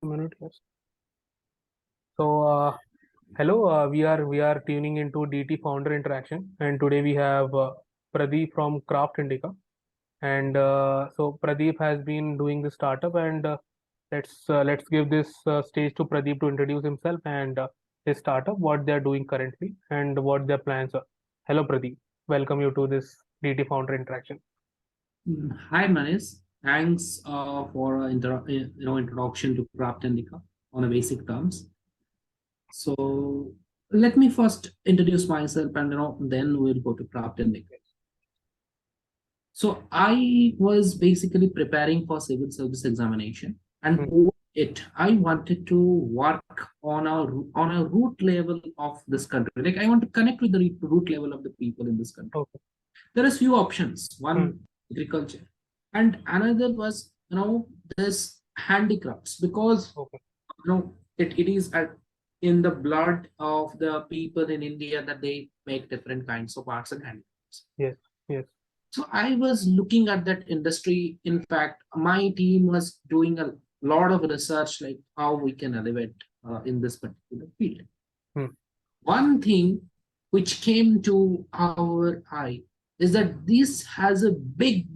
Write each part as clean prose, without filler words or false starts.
a minute, yes. So, hello, we are tuning into DT Founder Interaction, and today we have Pradeep from CraftIndika. And so Pradeep has been doing the startup, and let's give this stage to Pradeep to introduce himself and his startup, what they are doing currently, and what their plans are. Hello, Pradeep. Welcome you to this DT Founder Interaction. Hi, Manis. Thanks for introduction to CraftIndika on a basic terms. So let me first introduce myself, and then we'll go to CraftIndika. So I was basically preparing for civil service examination, and Hmm. over it, I wanted to work on a root level of this country. Like I want to connect with the root level of the people in this country. Okay. There is few options. Hmm. One, agriculture, and another was this handicrafts, because Okay. it is in the blood of the people in India that they make different kinds of arts and handicrafts. Yes. Yes. So I was looking at that industry. In fact, my team was doing a lot of research, like how we can elevate in this particular field. Hmm. One thing which came to our eye is that this has a big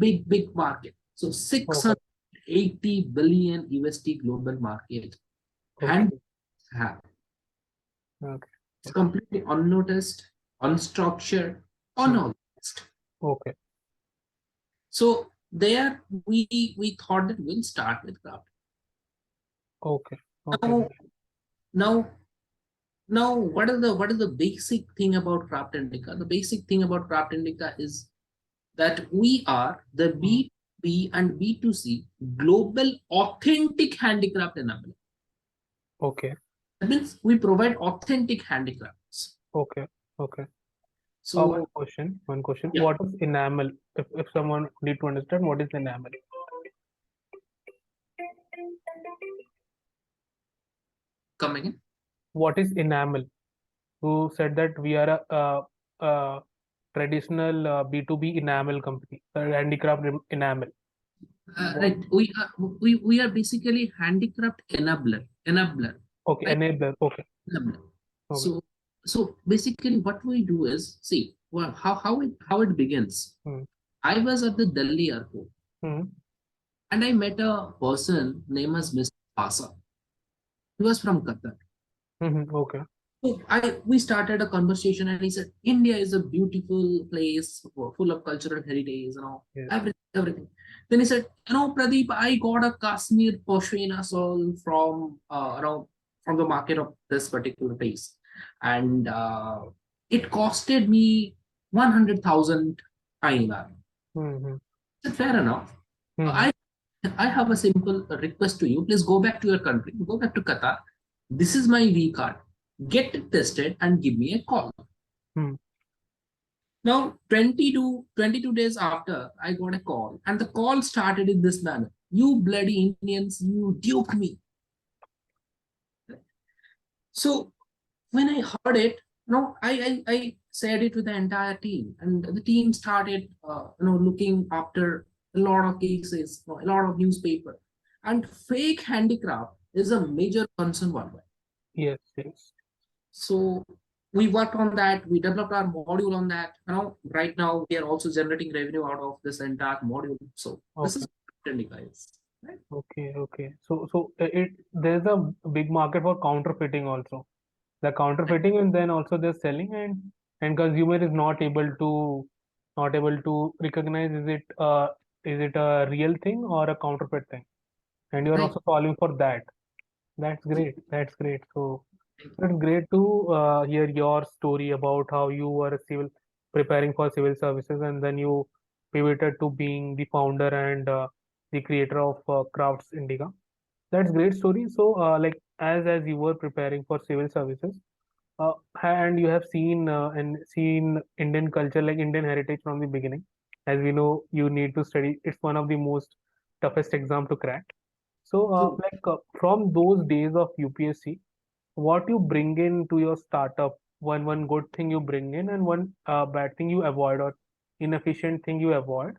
market. So Okay. 680 billion USD global market, and Okay. have Okay. it's completely unnoticed, unstructured, Hmm. unorganized. Okay. So there we thought that we'll start with craft. Okay. Okay. Now now what is the basic thing about Craft Indica? The basic thing about Craft Indica is that we are the Hmm. B2B and B2C global authentic handicraft enabler. Okay. That means we provide authentic handicrafts. Okay. Okay. One So question. One question. yeah, What is enamel? If someone need to understand what is enamel, come again. what is enamel? Who said that we are a traditional B2B enamel company, handicraft enamel. What? Right, we are basically handicraft enabler, Okay. right? Enabler. Okay. Enabler. Okay. So basically, what we do is see well how it begins. Hmm. I was at the Delhi airport, Hmm. and I met a person named as Mr. Pasa. He was from Qatar. Hmm. Okay. So we started a conversation, and he said India is a beautiful place full of cultural heritage, Yes. everything. Then he said, Pradeep, I got a Kashmir Pashmina shawl from the market of this particular place, and it costed me 100,000 INR. Hmm. I said, fair enough. Hmm. I I have a simple request to you. Please go back to your country. Go back to Qatar. This is my V card. Get it tested and give me a call. Hmm. Now, 22 days after, I got a call, and the call started in this manner: "You bloody Indians, you duped me." So when I heard it, I said it to the entire team, and the team started, looking after a lot of cases, a lot of newspaper, and fake handicraft is a major concern worldwide. Yes. Yes. So we worked on that. We developed our module on that. Right now we are also generating revenue out of this entire module. So this Okay. is Indica is. Right? Okay. Okay. So it there's a big market for counterfeiting also. The counterfeiting, and then also they're selling, and consumer is not able to recognize, is it a real thing or a counterfeit thing, and you're Right. also solving for that. That's great. So it's great to hear your story about how you were preparing for civil services, and then you pivoted to being the founder and the creator of Crafts Indica. That's great story. So like as you were preparing for civil services, and you have seen Indian culture, like Indian heritage from the beginning. As we know, you need to study. It's one of the most toughest exam to crack. So, True. from those days of UPSC, what you bring into your startup, one good thing you bring in, and one bad thing you avoid, or inefficient thing you avoid.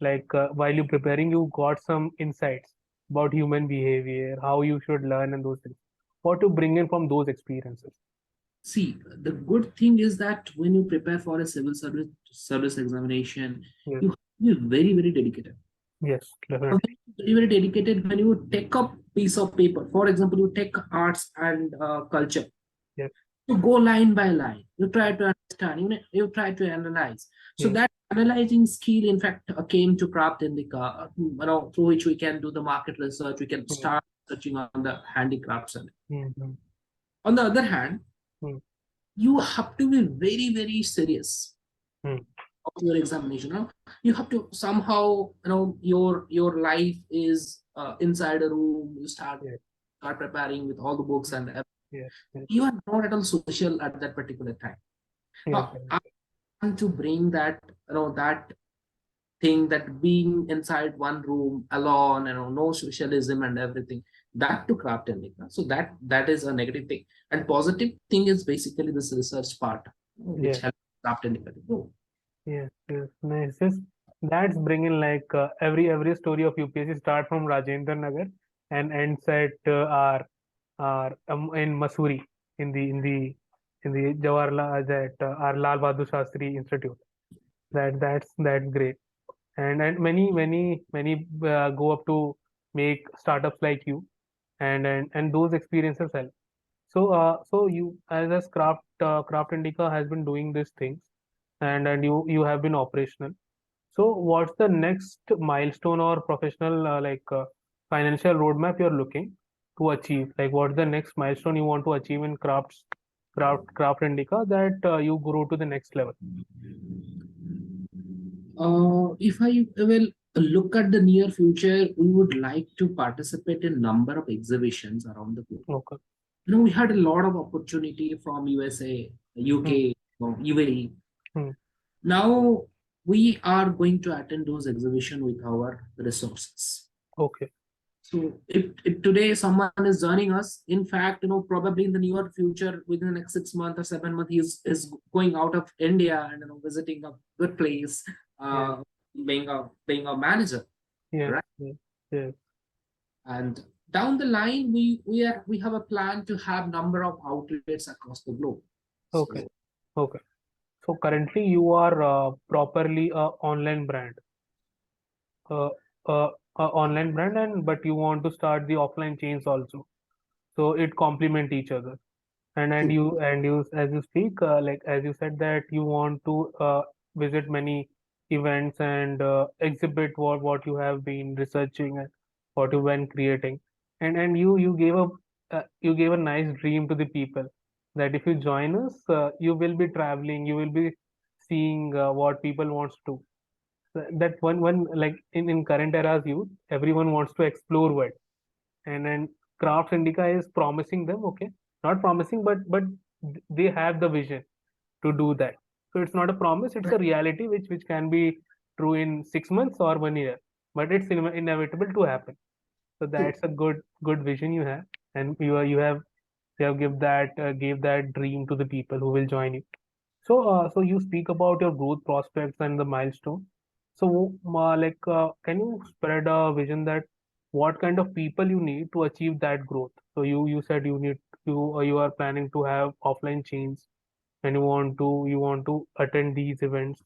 Like while you preparing, you got some insights. about human behavior, how you should learn and those things. What to bring in from those experiences. See, the good thing is that when you prepare for a civil service examination, Yes, you have to be very, very dedicated. yes, When definitely. you're very dedicated, when you take a piece of paper, for example, you take arts and culture, Yes, you go line by line, you try to understand, you try to analyze. So yes, that analyzing skill, in fact, came to Craft Indica, through which we can do the market research, we can mm, start searching on the handicrafts. And mm, on the other hand, mm, you have to be very, very serious mm, of your examination. You have to somehow, your life is inside a room. You yes, start preparing with all the books mm, and everything. yes, yes, You are not at all social at that particular time. yes, Now, I definitely. want to bring that, that thing, that being inside one room alone, no socialism and everything, that to Craft Indica. So that is a negative thing. And positive thing is basically this research part, which Yes, helps Craft Indica to grow. yes, yes, nice. Yes, that's bringing like every story of UPSC start from Rajendra Nagar and ends at our in Masuri in the Jawaharlal that our Lal Bahadur Shastri Institute. That's great. And many go up to make startups like you, and those experiences help. So you as Craft Indica has been doing these things, and you have been operational. So what's the next milestone or professional financial roadmap you're looking to achieve? Like what's the next milestone you want to achieve in Craft Indica that you grow to the next level? If I will look at the near future, we would like to participate in number of exhibitions around the globe. Okay. We had a lot of opportunity from USA, Hmm. UK, UAE. Hmm. Now we are going to attend those exhibition with our resources. Okay. So if today someone is joining us, in fact, probably in the near future, within the next 6 months or 7 months, is going out of India and visiting a good place, Yes. being a manager, Yes. right? Yes. Yes. And down the line, we have a plan to have number of outlets across the globe. Okay. So Okay. So currently you are properly a online brand, uh, online brand, and but you want to start the offline chains also. So it complement each other. And you as you speak, like as you said that you want to visit many events and exhibit what you have been researching and what you've been creating, and you gave a nice dream to the people that if you join us, you will be traveling, you will be seeing what people wants to. That one like in current era's youth, everyone wants to explore world, and Crafts Indica is promising them, okay, not promising, but they have the vision to do that. So it's not a promise, it's a reality which can be true in 6 months or 1 year, but it's inevitable to happen. So true. that's a good vision you have, and you have gave that dream to the people who will join you. So you speak about your growth prospects and the milestone. So, can you spread a vision that what kind of people you need to achieve that growth? So you said you are planning to have offline chains, and you want to attend these events.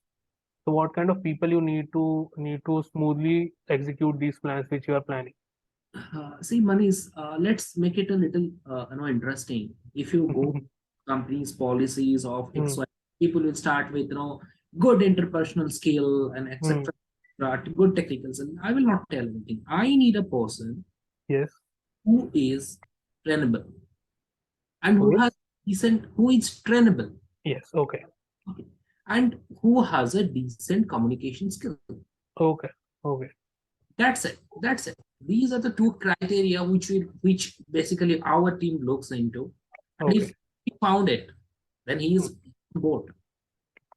So what kind of people you need to smoothly execute these plans which you are planning? See, Manish, let's make it a little, interesting. If you go companies' policies of Hmm, XY, people will start with, good interpersonal skill and hmm, etc. Good technicals, and I will not tell anything. I need a person yes. who is trainable and Who is? who is trainable, Yes. Okay. okay, and who has a decent communication skill. Okay. Okay. That's it. That's it. These are the two criteria which basically our team looks into. And Okay. if he found it, then he Hmm. is on board.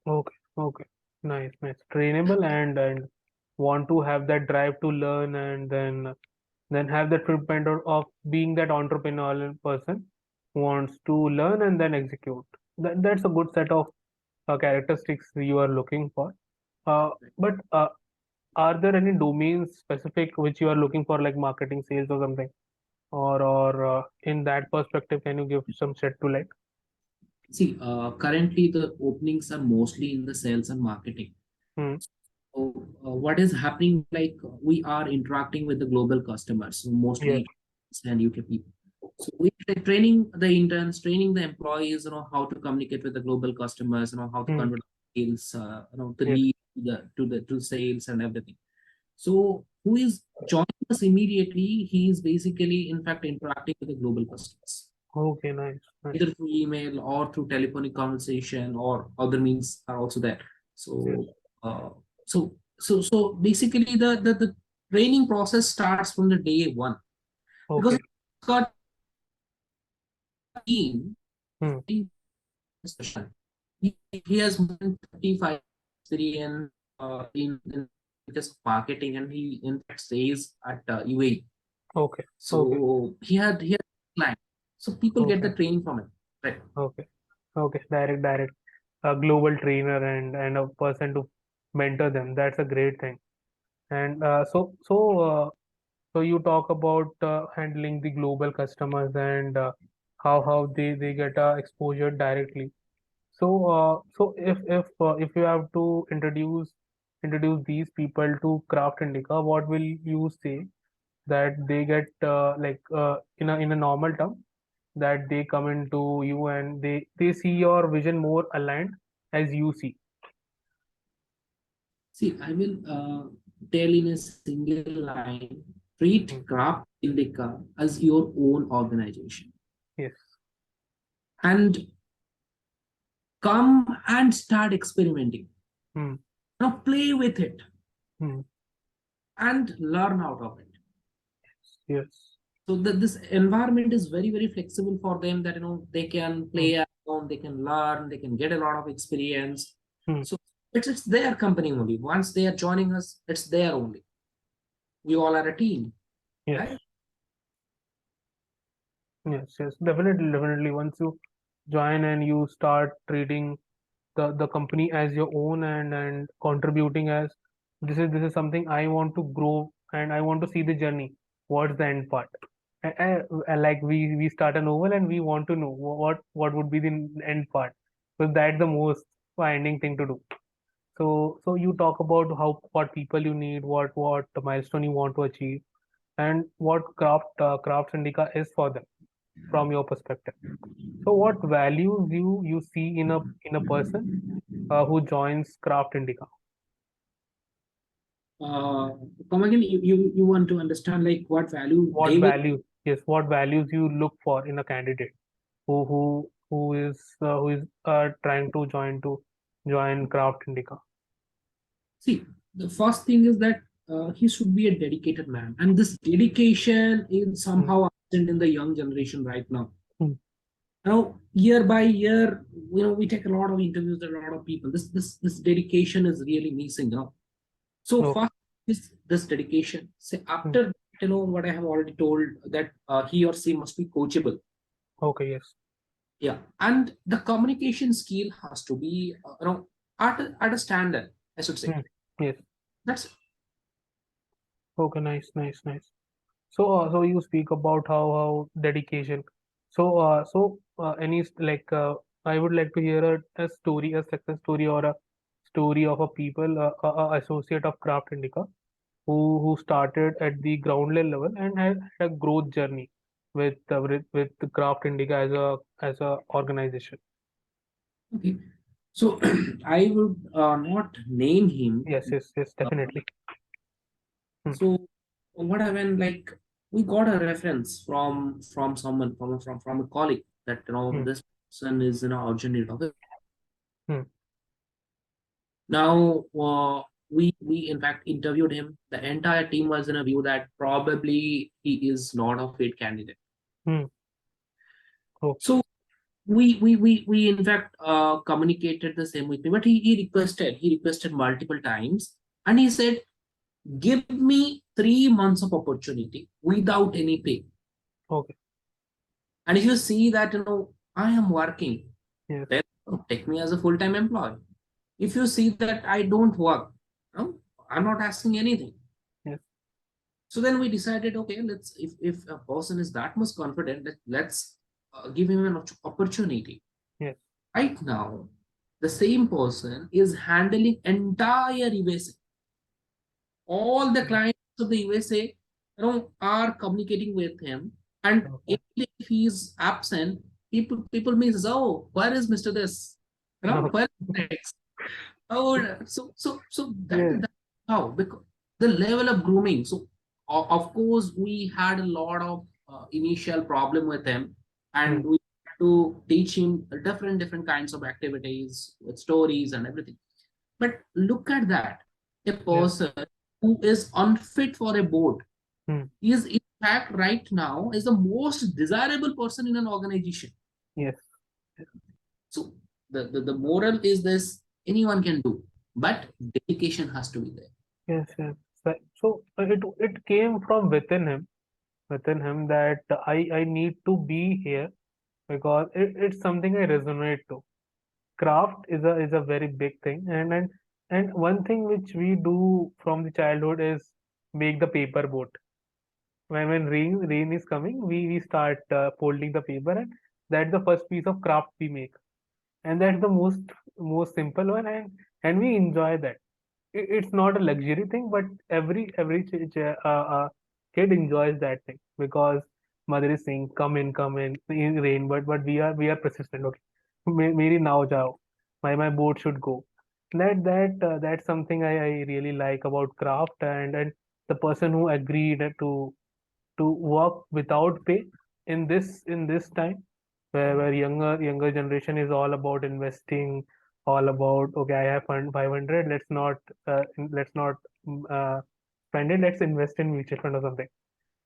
Okay, okay. Nice, nice. Trainable and want to have that drive to learn, and then have that footprint of being that entrepreneurial person who wants to learn and then execute. That's a good set of characteristics you are looking for. Uh, but are there any domains specific which you are looking for, like marketing, sales, or something? Or in that perspective, can you give some shed to light? See, currently the openings are mostly in the sales and marketing. Hmm. So, what is happening? Like we are interacting with the global customers, so Yes. mostly and UK people. So we are training the interns, training the employees, how to communicate with the global customers, how to Hmm. convert sales, the Yes. lead to sales and everything. So who is joining us immediately? He is basically, in fact, interacting with the global customers, Okay. Nice. Nice. either through email or through telephonic conversation, or other means are also there. Yes. So, uh, so basically, the training process starts from the day one, because Okay. it's got team Hmm. discussion. He has more than 35 experience in just marketing, and he in fact stays at UAE. Okay. Okay. So he had client. So people get Okay. the training from him. Right. Okay. Okay. Direct. A global trainer and a person to mentor them. That's a great thing. And so you talk about handling the global customers and how they get exposure directly. So if you have to introduce these people to Craft Indica, what will you say that they get in a normal term, that they come into you and they see your vision more aligned as you see. See, I will tell in a single line: treat Hmm. Craft Indica as your own organization, Yes. and come and start experimenting. Hmm. Now play with it Hmm. and learn out of it. Yes. So that this environment is very, very flexible for them, that they can Hmm. play around, they can learn, they can get a lot of experience. Hmm. So it's their company only. Once they are joining us, it's their only. We all are a team, Yes. right? Yes. Definitely. Once you join and you start treating the company as your own and contributing as this is something I want to grow and I want to see the journey. What's the end part? Like we start a novel and we want to know what would be the end part. So that's the most finding thing to do. So you talk about how what people you need, what the milestone you want to achieve, and what Crafts Indica is for them from your perspective. So what values you see in a person who joins Craft Indica? Uh, Come again, you want to understand like what value What they will. values? Yes, what values you look for in a candidate who is trying to join Craft Indica? See, the first thing is that he should be a dedicated man, and this dedication is Hmm. somehow absent in the young generation right now. Hmm. Now, year by year, we take a lot of interviews with a lot of people. This dedication is really missing. So Okay. first is this dedication. Say Hmm. after what I have already told, that he or she must be coachable. Okay. Yes. Yeah, and the communication skill has to be at a standard, I should say. Hmm. Yes. That's Okay. Nice. So you speak about how dedication. I would like to hear a story, a success story, or a story of a people, associate of Craft Indica, who started at the ground level and had a growth journey with the Craft Indica as a organization. okay. So I would not name him. Yes, Uh, definitely. Hmm. so what happened? Like we got a reference from someone from a colleague that Hmm. this person is urgent need of it. Hmm. Now we in fact interviewed him. The entire team was in a view that probably he is not a fit candidate. Hmm. Okay. So we in fact communicated the same with me, but he requested multiple times, and he said, give me 3 months of opportunity without any pay, Okay. and if you see that I am working, Yes. then take me as a full-time employee. If you see that I don't work, I'm not asking anything. Yes. So then we decided, okay, let's, if a person is that much confident, let's give him an opportunity. Yes. Right now, the same person is handling entire USA. All the Mm. clients of the USA, are communicating with him. And Okay. if he's absent, people means, oh, where is Mr. This? Where is X? Oh, so Yes. that how, because the level of grooming. So of course we had a lot of initial problem with him, and Mm. we had to teach him different kinds of activities with stories and everything. But look at that, a Yes. person who is unfit for a board Mm. is in fact right now is the most desirable person in an organization. Yes. So the moral is this: anyone can do, but dedication has to be there. Yes. Yes. So it came from within him that I need to be here because it's something I resonate to. Craft is a very big thing, and one thing which we do from the childhood is make the paper boat. When rain is coming, we start folding the paper, and that's the first piece of craft we make, and that's the most simple one, and we enjoy that. It's not a luxury thing, but every kid enjoys that thing because mother is saying, come in rain, but we are persistent. Okay, मेरी नाव जाओ, my boat should go. That's something I really like about craft, and the person who agreed to work without pay in this time where younger generation is all about investing, all about, okay, I have fund 500, let's not spend it, let's invest in mutual fund or something.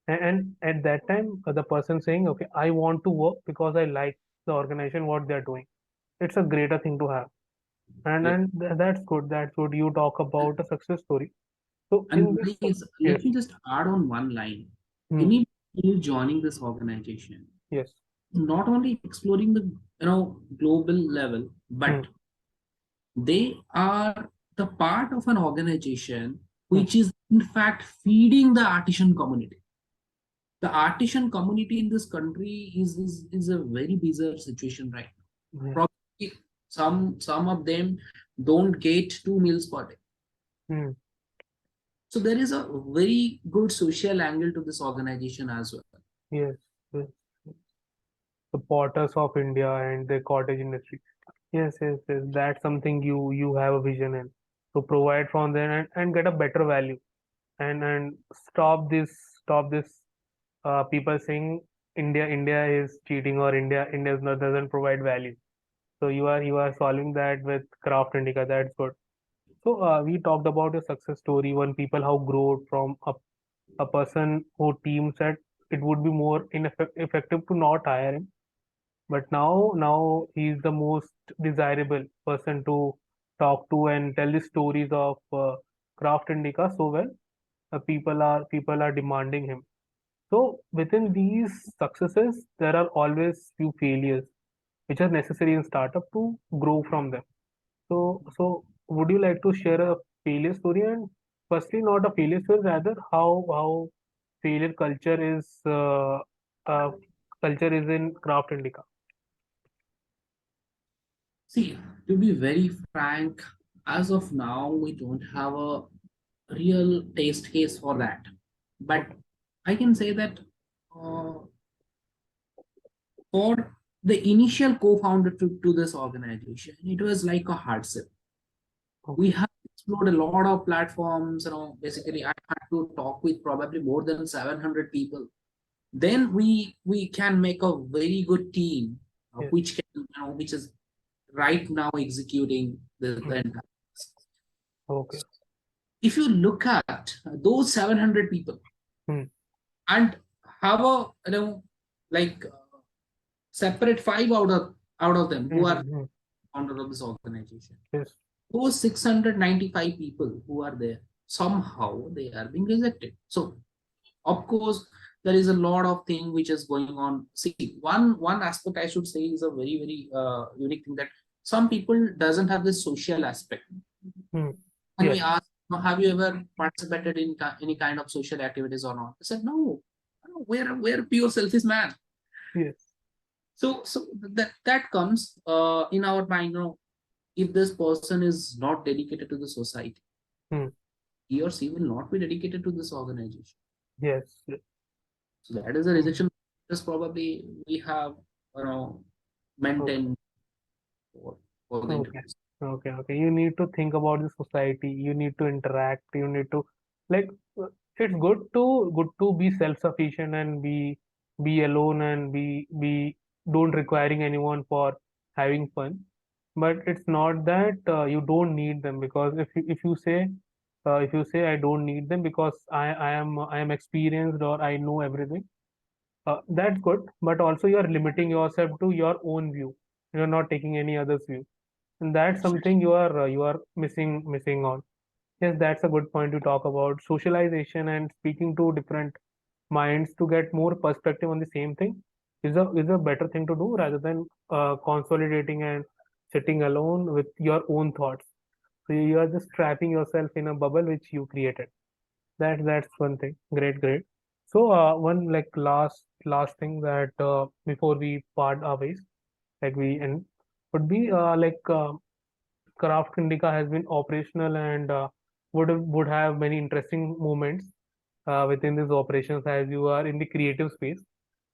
And at that time, the person saying, okay, I want to work because I like the organization, what they're doing. It's a greater thing to have. and Yep. and that's good. You talk about a success story. So in And this. please, Yes. let me just add on one line. Hmm. Anybody joining this organization, Yes. not only exploring the global level, Hmm. but they are the part of an organization Hmm. which is in fact feeding the artisan community. The artisan community in this country is a very bizarre situation right now. Yes. Probably some of them don't get 2 meals per day. Hmm. So there is a very good social angle to this organization as well. Yes. Yes. The potters of India and the cottage industry. Yes, yes, yes. That's something you have a vision in to provide from there, and get a better value, and stop this people saying India is cheating, or India is not, doesn't provide value. So you are solving that with Craft Indica. That's good. So we talked about a success story, one people how grow from a person who team said it would be more effective to not hire him, but now he's the most desirable person to talk to and tell the stories of Craft Indica so well. People are demanding him. So within these successes, there are always few failures which are necessary in startup to grow from them. So would you like to share a failure story? And firstly, not a failure story, rather how failure uh, culture is in Craft Indica. See, to be very frank, as of now, we don't have a real taste case for that. But Okay. I can say that uh, for the initial co-founder to this organization, it was like a hardship. We Okay. have explored a lot of platforms. Basically, I had to talk with probably more than 700 people. Then we can make a very good team, Yes. which is right now executing the Mm. entire. Okay. If you look at those 700 people Mm. and have a like separate five out of them who are Mm-hmm. founder of this organization, Yes. those 695 people who are there, somehow they are being rejected. So of course there is a lot of thing which is going on. See, one aspect I should say is a very unique thing, that some people doesn't have this social aspect. Mm. When we Yes. ask Now, have you ever participated in any kind of social activities or not? I said, no, we're pure selfish man. Yes. So that comes in our mind. If this person is not dedicated to the society, Hmm. he or she will not be dedicated to this organization. Yes. Yes. So that is a Hmm. rejection. Just probably we have you know Okay. maintained for the Okay. interviews. Okay. Okay. You need to think about the society. You need to interact. You need to like. It's good to be self-sufficient and be alone and be don't requiring anyone for having fun. But it's not that you don't need them, because if you say I don't need them because I am experienced or I know everything, that's good. But also you are limiting yourself to your own view. You're not taking any other's view, and that's something you are missing on. Yes, that's a good point to talk about socialization and speaking to different minds to get more perspective on the same thing is a better thing to do rather than consolidating and sitting alone with your own thoughts. So you are just trapping yourself in a bubble which you created. That's one thing. Great, great. So one like last thing that before we part our ways, like we end, would be Craft Indica has been operational and would have many interesting moments within these operations as you are in the creative space.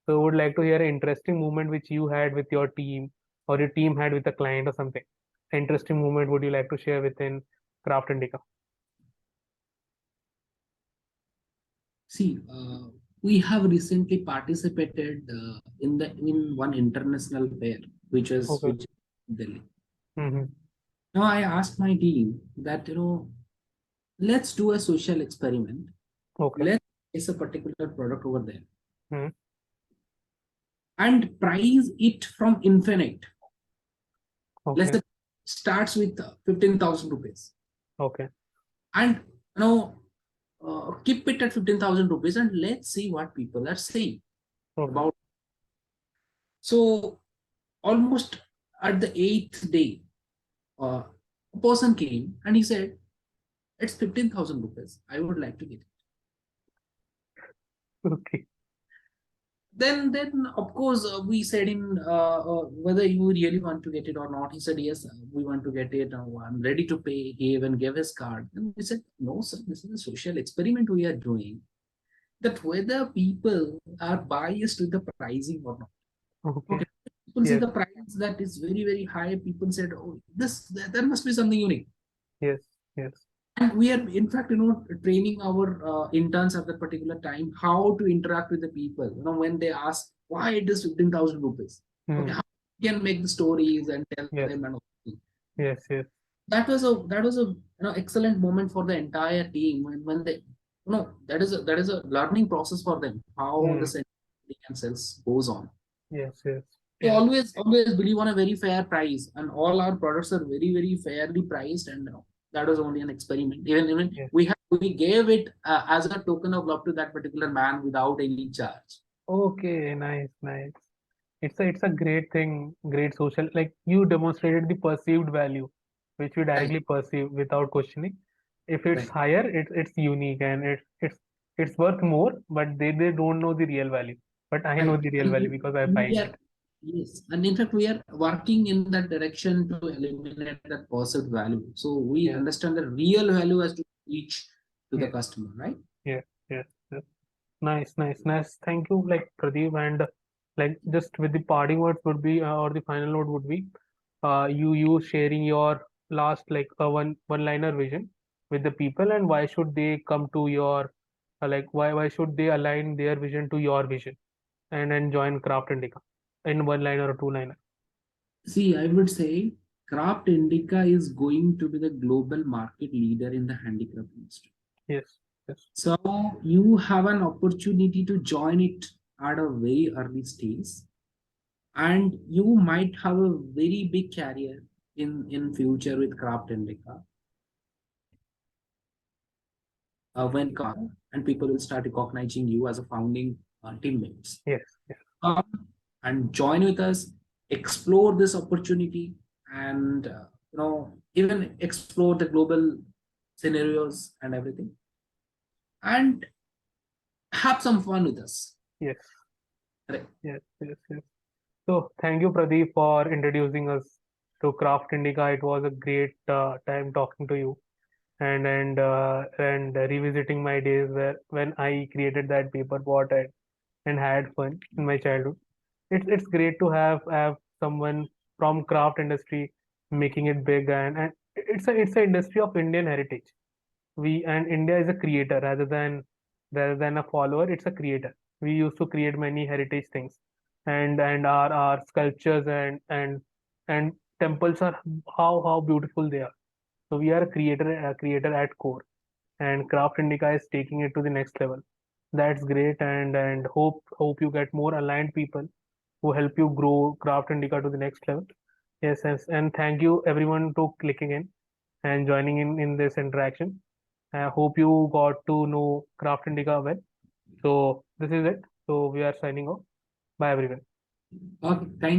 So would like to hear an interesting moment which you had with your team or your team had with a client or something. Interesting moment would you like to share within Craft Indica? See, we have recently participated in one international fair, Okay. which is Delhi. Mm-hmm. Now I asked my team that let's do a social experiment. Okay. Let's place a particular product over there Mm-hmm. and price it from infinite. Let's Okay. say starts with 15,000 rupees Okay. and you know keep it at 15,000 rupees and let's see what people are saying Okay. about. So almost at the eighth day, a person came and he said, "It's 15,000 rupees. I would like to get it." Okay. Then of course we said in whether you really want to get it or not. He said, "Yes, we want to get it. I'm ready to pay." He even gave his card. And we said, "No, sir. This is a social experiment we are doing. That whether people are biased with the pricing or not." Okay. Okay. People see Yes. the price that is very, very high. People said, "Oh, there must be something unique." Yes. Yes. And we are, in fact, training our interns at that particular time how to interact with the people. When they ask why it is 15,000 rupees. Okay, Mm. how we can make the stories and tell Yes. them and all. Yes. Yes. That was a excellent moment for the entire team when they that is a learning process for them how the Mm. and sales goes on. Yes. Yes. We Yes. always believe on a very fair price, and all our products are very very fairly priced. And that was only an experiment. Even Yes. we gave it as a token of love to that particular man without any charge. Okay. Nice. Nice. It's a great thing, great social. Like you demonstrated the perceived value, which we Right, directly perceive without questioning. If it's right. higher, it's unique and it's worth more, but they don't know the real value. But I know Right. the real And value because I we find are, it. yes, and in fact, we are working in that direction to eliminate that perceived value. So we Yes, understand the real value has to reach to the yes, customer, right? yes, yes, yes. Nice, nice, nice. Thank you, like Pradeep, and like just with the parting words would be, or the final note would be, you sharing your last like one-liner vision with the people, and why should they come to your, like why should they align their vision to your vision and join Craft Indica in one-liner or two-liner. See, I would say Craft Indica is going to be the global market leader in the handicraft industry. Yes, yes, So you have an opportunity to join it at a very early stage, and you might have a very big career in future with Craft Indica. When come and people will start recognizing you as a founding teammates. yes, yes, Come and join with us, explore this opportunity, and even explore the global scenarios and everything, and have some fun with us. Yes, Right. yes, yes, yes. So thank you, Pradeep, for introducing us to Craft Indica. It was a great time talking to you and revisiting my days where when I created that paper pot and had fun in my childhood. It's great to have someone from craft industry making it big, and it's a industry of Indian heritage. We and India is a creator rather than a follower. It's a creator. We used to create many heritage things, and our sculptures and temples are how beautiful they are. So we are a creator at core, and Craft Indica is taking it to the next level. That's great, and hope you get more aligned people who help you grow Craft Indica to the next level. Yes, yes, and thank you everyone to clicking in and joining in this interaction. I hope you got to know Craft Indica well. So this is it. So we are signing off. Bye everyone. Okay, thank